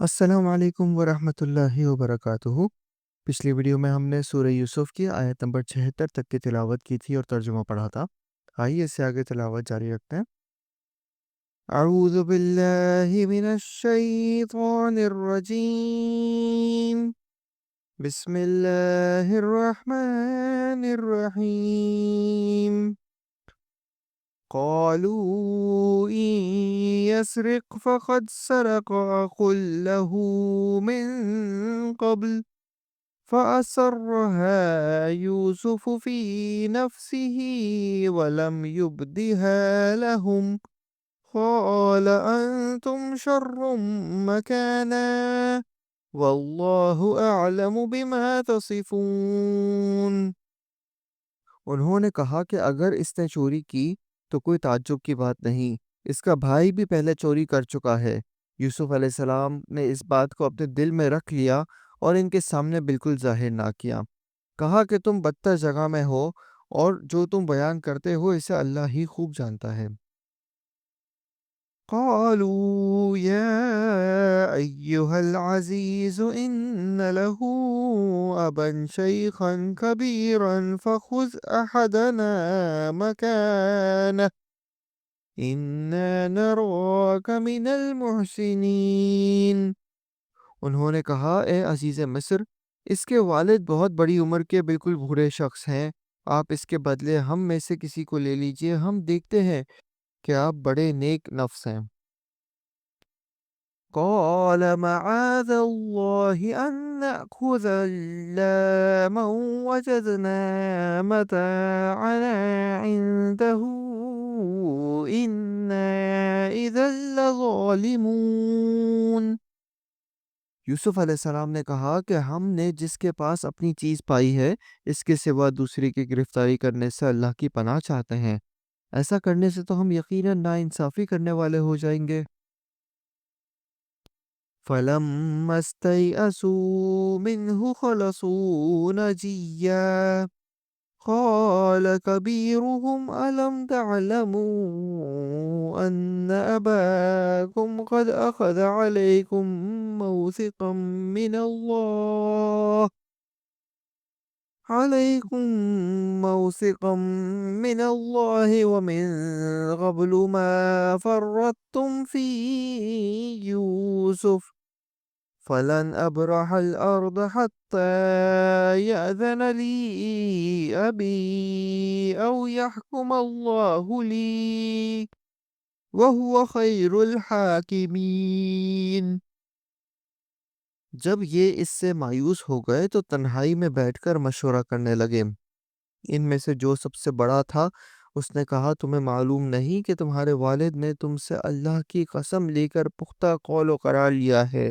السلام علیکم ورحمۃ اللہ وبرکاتہ۔ پچھلی ویڈیو میں ہم نے سورہ یوسف کی آیت نمبر 76 تک کی تلاوت کی تھی اور ترجمہ پڑھا تھا۔ آئیے اس سے آگے تلاوت جاری رکھتے ہیں۔ اعوذ باللہ من الشیطان الرجیم، بسم اللہ الرحمن الرحیم۔ قالوا إن يسرق فقد سرق أخ له من قبل فأسرها يوسف في نفسه ولم يبدها لهم قال أنتم شر مكانا والله أعلم بما تصفون۔ انہوں نے کہا کہ اگر اس نے چوری کی تو کوئی تعجب کی بات نہیں، اس کا بھائی بھی پہلے چوری کر چکا ہے۔ یوسف علیہ السلام نے اس بات کو اپنے دل میں رکھ لیا اور ان کے سامنے بالکل ظاہر نہ کیا۔ کہا کہ تم بدتر جگہ میں ہو اور جو تم بیان کرتے ہو اسے اللہ ہی خوب جانتا ہے۔ قالوا يا أيها العزيز إن له أبا شيخا كبيرا فخذ أحدنا مكانه إنا نراك من المحسنين۔ انہوں نے کہا اے عزیز مصر، اس کے والد بہت بڑی عمر کے بالکل بوڑھے شخص ہیں، آپ اس کے بدلے ہم میں سے کسی کو لے لیجئے، ہم دیکھتے ہیں کہ آپ بڑے نیک نفس ہیں۔ قال معاذ الله أن نأخذ إلا من وجدنا متاعنا عنده إنا إذا لظالمون۔ یوسف علیہ السلام نے کہا کہ ہم نے جس کے پاس اپنی چیز پائی ہے اس کے سوا دوسری کی گرفتاری کرنے سے اللہ کی پناہ چاہتے ہیں، ایسا کرنے سے تو ہم یقیناً ناانصافی کرنے والے ہو جائیں گے۔ فَلَمَّا اسْتَيْأَسُوا مِنْهُ خَلَصُوا نَجِيًّا قَالَ كَبِيرُهُمْ أَلَمْ تَعْلَمُوا أَنَّ أَبَاكُمْ قَدْ أَخَذَ عَلَيْكُمْ مَوْثِقًا من الله ومن قبل ما فرطتم في يوسف فلن أبرح الأرض حتى يأذن لي أبي أو يحكم الله لي وهو خير الحاكمين۔ جب یہ اس سے مایوس ہو گئے تو تنہائی میں بیٹھ کر مشورہ کرنے لگے۔ ان میں سے جو سب سے بڑا تھا اس نے کہا تمہیں معلوم نہیں کہ تمہارے والد نے تم سے اللہ کی قسم لے کر پختہ قول و قرار لیا ہے،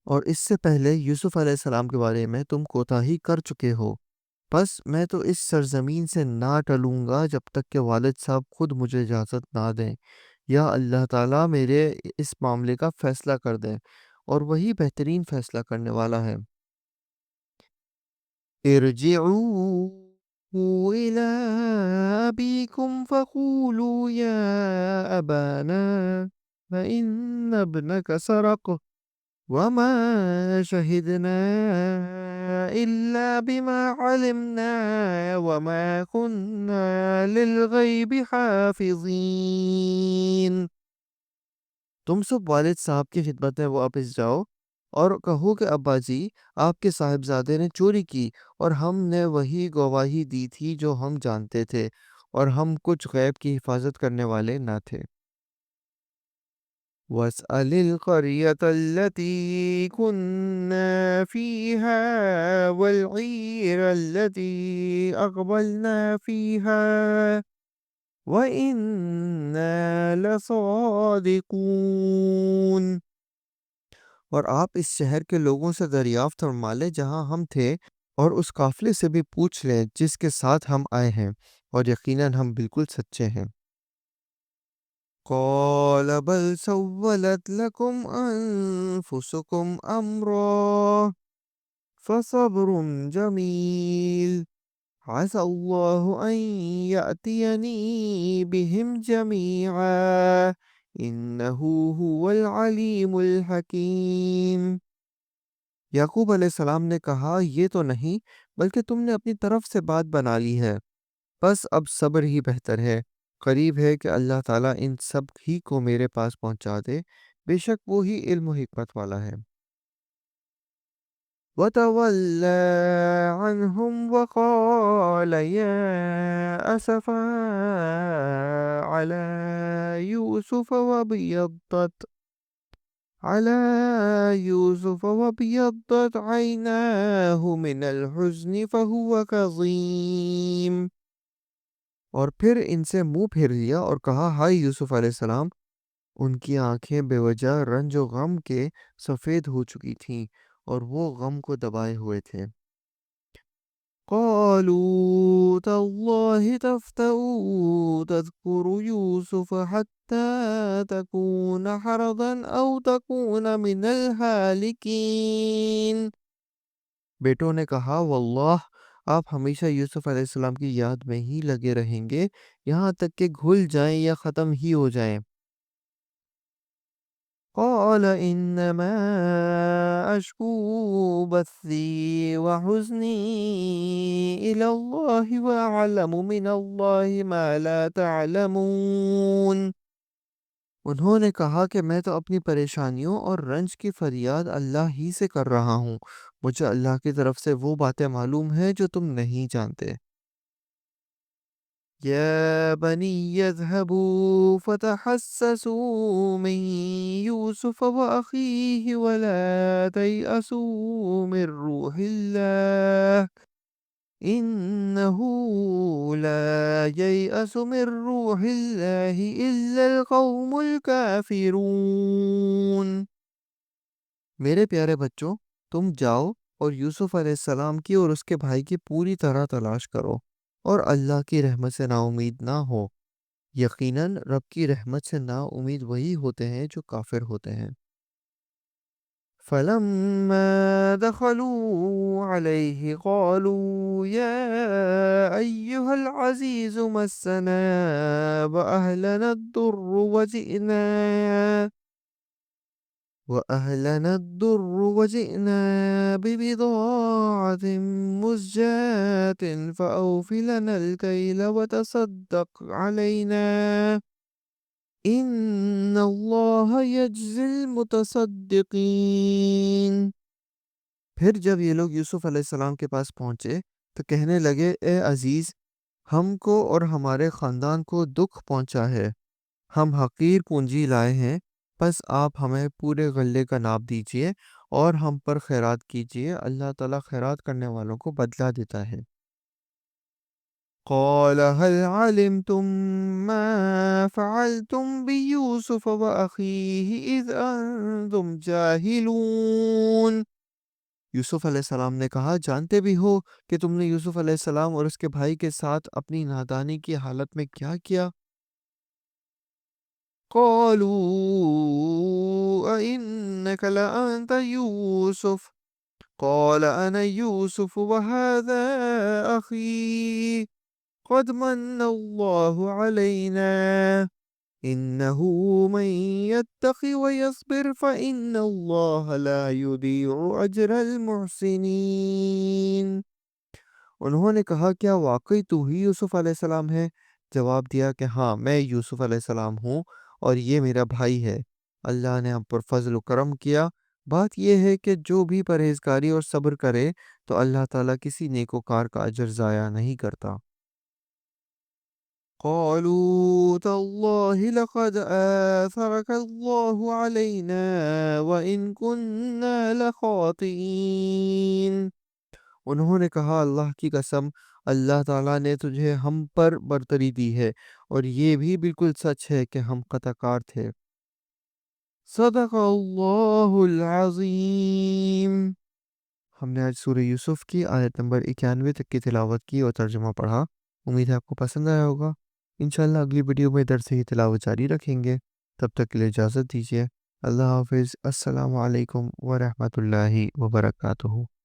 اور اس سے پہلے یوسف علیہ السلام کے بارے میں تم کوتاہی کر چکے ہو، بس میں تو اس سرزمین سے نہ ٹلوں گا جب تک کہ والد صاحب خود مجھے اجازت نہ دیں، یا اللہ تعالیٰ میرے اس معاملے کا فیصلہ کر دیں، اور وہی بہترین فیصلہ کرنے والا ہے۔ ارجعوا إلى أبيكم فقولوا يا أبانا فإن ابنك سرق وما شهدنا إلا بما علمنا وما كنا للغيب حافظين۔ تم سب والد صاحب کی خدمت میں واپس جاؤ اور کہو کہ ابا جی، آپ کے صاحبزادے نے چوری کی اور ہم نے وہی گواہی دی تھی جو ہم جانتے تھے، اور ہم کچھ غیب کی حفاظت کرنے والے نہ تھے۔ وَاسْأَلِ الْقَرْيَةَ الَّتِي كُنَّا فِيهَا وَالْعِيرَ الَّتِي أَقْبَلْنَا فِيهَا وَإِنَّا لَصَادِقُونَ۔ اور آپ اس شہر کے لوگوں سے دریافت فرما لیں جہاں ہم تھے، اور اس قافلے سے بھی پوچھ لیں جس کے ساتھ ہم آئے ہیں، اور یقیناً ہم بالکل سچے ہیں۔ قَالَ بَلْ سَوَّلَتْ لَكُمْ أَنفُسُكُمْ أَمْرًا فَصَبْرٌ جَمِيلٌ عَسَى اللَّهُ أَن يَأْتِيَنِي بِهِمْ جَمِيعًا إِنَّهُ هُوَ الْعَلِيمُ الْحَكِيمُ۔ یعقوب علیہ السلام نے کہا یہ تو نہیں بلکہ تم نے اپنی طرف سے بات بنا لی ہے، بس اب صبر ہی بہتر ہے۔ قریب ہے کہ اللہ تعالیٰ ان سب ہی کو میرے پاس پہنچا دے، بے شک وہی علم و حکمت والا ہے۔ وَتَوَلَّى عَنْهُمْ وَقَالَ يَا أَسَفَا عَلَى يُوسُفَ وَابْيَضَّتْ عَيْنَاهُ مِنَ الْحُزْنِ فَهُوَ كَظِيمٌ۔ اور پھر ان سے منہ پھیر لیا اور کہا ہائے یوسف علیہ السلام، ان کی آنکھیں بے وجہ رنج و غم کے سفید ہو چکی تھیں اور وہ غم کو دبائے ہوئے تھے۔ قالوا تاللہ تفتأ تذکر یوسف حتی تکون حرضا او تکون من الہالکین۔ بیٹوں نے کہا واللہ آپ ہمیشہ یوسف علیہ السلام کی یاد میں ہی لگے رہیں گے یہاں تک کہ گھل جائیں یا ختم ہی ہو جائیں۔ قال انما اشکو بثی وحزنی الی اللہ واعلم من اللہ ما لا تعلمون۔ انہوں نے کہا کہ میں تو اپنی پریشانیوں اور رنج کی فریاد اللہ ہی سے کر رہا ہوں، مجھے اللہ کی طرف سے وہ باتیں معلوم ہیں جو تم نہیں جانتے۔ یا بنی اذهبوا فتحسسوا من یوسف واخیہ ولا تیأسوا من روح اللہ إِنَّهُ لَا يَيْأَسُ مِن رُّوحِ اللَّهِ إِلَّا الْقَوْمُ الْكَافِرُونَ۔ میرے پیارے بچوں، تم جاؤ اور یوسف علیہ السلام کی اور اس کے بھائی کی پوری طرح تلاش کرو اور اللہ کی رحمت سے نا امید نہ ہو۔ یقیناً رب کی رحمت سے نا امید وہی ہوتے ہیں جو کافر ہوتے ہیں۔ فَلَمَّا دَخَلُوا عَلَيْهِ قَالُوا يَا أَيُّهَا الْعَزِيزُ مَسَّنَا وَأَهْلَنَا الضُّرُّ وَجِئْنَا بِبِضَاعَةٍ مُزْجَاةٍ فَأَوْفِ لَنَا الْكَيْلَ وَتَصَدَّقْ عَلَيْنَا ان اللہ یجزی المتصدقین۔ پھر جب یہ لوگ یوسف علیہ السلام کے پاس پہنچے تو کہنے لگے اے عزیز، ہم کو اور ہمارے خاندان کو دکھ پہنچا ہے، ہم حقیر پونجی لائے ہیں، بس آپ ہمیں پورے غلے کا ناپ دیجئے اور ہم پر خیرات کیجئے، اللہ تعالیٰ خیرات کرنے والوں کو بدلہ دیتا ہے۔ قال هل علمتم ما فعلتم بيوسف وأخيه إذ أنتم جاہلون۔ یوسف علیہ السلام نے کہا جانتے بھی ہو کہ تم نے یوسف علیہ السلام اور اس کے بھائی کے ساتھ اپنی نادانی کی حالت میں کیا کیا؟ قالوا أئنك لأنت يوسف قال أنا يوسف وهذا أخي قد من الله علينا إنه من يتق ويصبر فإن الله لا يضيع أجر المحسنين۔ انہوں نے کہا کیا واقعی تو ہی یوسف علیہ السلام ہے؟ جواب دیا کہ ہاں میں یوسف علیہ السلام ہوں اور یہ میرا بھائی ہے، اللہ نے ہم پر فضل و کرم کیا۔ بات یہ ہے کہ جو بھی پرہیزگاری اور صبر کرے تو اللہ تعالیٰ کسی نیکوکار کا اجر ضائع نہیں کرتا۔ قالوا تالله لقد آثرك الله علينا وإن كنا لخاطئين۔ انہوں نے کہا اللہ کی قسم، اللہ تعالیٰ نے تجھے ہم پر برتری دی ہے اور یہ بھی بالکل سچ ہے کہ ہم خطا کار تھے۔ صدق اللہ العظیم۔ ہم نے آج سورہ یوسف کی آیت نمبر 91 تک کی تلاوت کی اور ترجمہ پڑھا۔ امید ہے آپ کو پسند آیا ہوگا۔ انشاءاللہ اگلی ویڈیو میں ادھر سے ہی تلاوت جاری رکھیں گے۔ تب تک کے لیے اجازت دیجیے۔ اللہ حافظ۔ السلام علیکم ورحمۃ اللہ وبرکاتہ۔